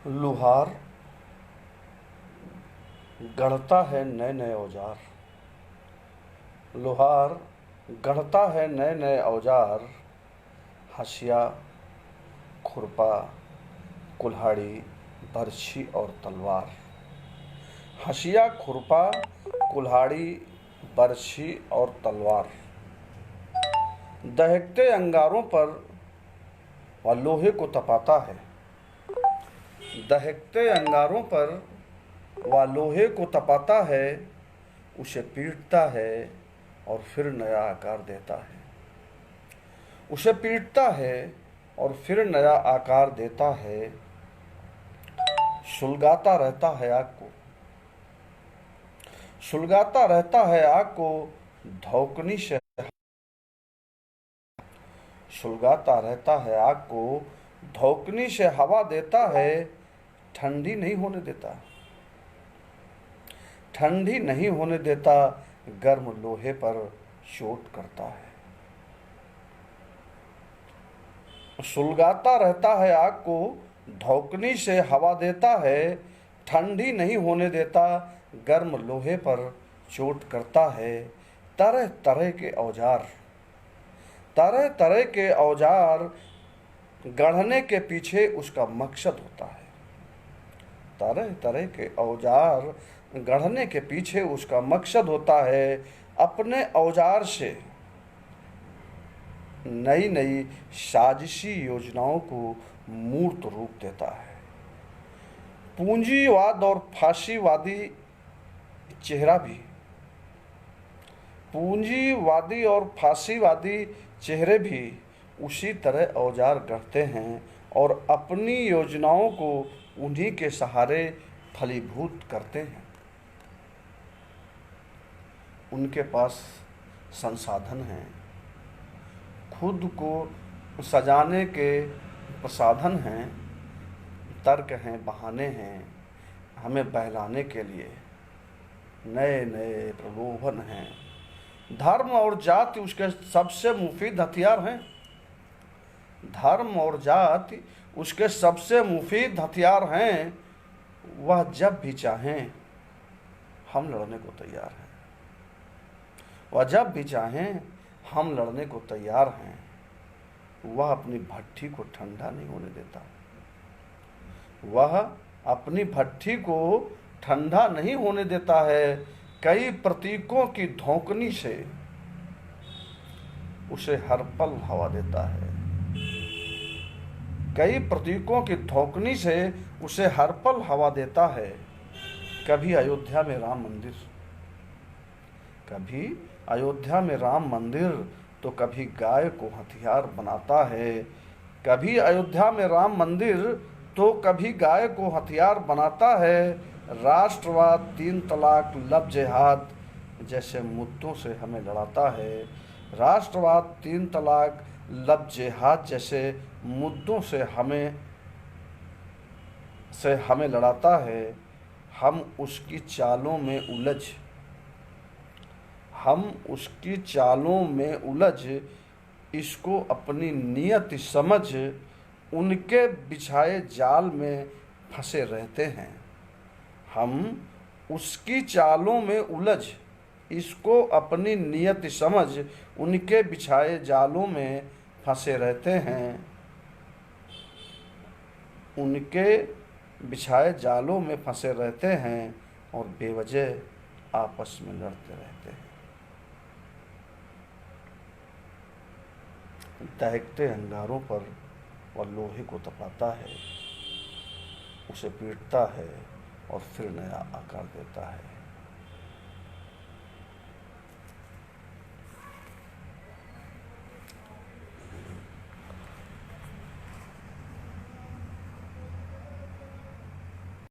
लुहार गढ़ता है नए नए औजार। लुहार गढ़ता है नए नए औजार। हसिया, खुरपा, कुल्हाड़ी, बरछी और तलवार। हसिया, खुरपा, कुल्हाड़ी, बरछी और तलवार। दहकते अंगारों पर वह लोहे को तपाता है। दहकते अंगारों पर वह लोहे को तपाता है, उसे पीटता है और फिर नया आकार देता है। उसे पीटता है और फिर नया आकार देता है। सुलगाता रहता है आग को। सुलगाता रहता है आग को धौकनी से। सुलगाता रहता है आग को धौकनी से हवा देता है। ठंडी नहीं होने देता। ठंडी नहीं होने देता। गर्म लोहे पर चोट करता है। सुलगाता रहता है आग को धौकनी से हवा देता है। ठंडी नहीं होने देता। गर्म लोहे पर चोट करता है। तरह तरह के औजार। तरह तरह के औजार गढ़ने के पीछे उसका मकसद होता है। तरह तरह के औजार गढ़ने के पीछे उसका मकसद होता है। अपने औजार से नई नई साजिशी योजनाओं को मूर्त रूप देता है। पूंजीवाद और फांसीवादी चेहरा भी। पूंजीवादी और फांसीवादी चेहरे भी उसी तरह औजार गढ़ते हैं और अपनी योजनाओं को उन्हीं के सहारे फलीभूत करते हैं। उनके पास संसाधन हैं, खुद को सजाने के प्रसाधन हैं, तर्क हैं, बहाने हैं, हमें बहलाने के लिए नए नए प्रलोभन हैं। धर्म और जाति उसके सबसे मुफीद हथियार हैं। धर्म और जाति उसके सबसे मुफीद हथियार हैं। वह जब भी चाहें हम लड़ने को तैयार हैं। वह जब भी चाहें हम लड़ने को तैयार हैं। वह अपनी भट्ठी को ठंडा नहीं होने देता। वह अपनी भट्ठी को ठंडा नहीं होने देता है। कई प्रतीकों की धौंकनी से उसे हर पल हवा देता है। कई प्रतीकों की धौंकनी से उसे हर पल हवा देता है। कभी अयोध्या में राम मंदिर, कभी अयोध्या में राम मंदिर तो कभी गाय को हथियार बनाता है। कभी अयोध्या में राम मंदिर तो कभी गाय को हथियार बनाता है। राष्ट्रवाद, 3 तलाक, लव जिहाद जैसे मुद्दों से हमें लड़ाता है। राष्ट्रवाद, 3 तलाक, लव जिहाद जैसे मुद्दों से हमें लड़ाता है। हम उसकी चालों में उलझ इसको अपनी नियत समझ उनके बिछाए जाल में फंसे रहते हैं। हम उसकी चालों में उलझ इसको अपनी नियत समझ उनके बिछाए जालों में फंसे रहते हैं। उनके बिछाए जालों में फंसे रहते हैं और बेवजह आपस में लड़ते रहते हैं। दहकते अंगारों पर वह लोहे को तपाता है, उसे पीटता है और फिर नया आकार देता है।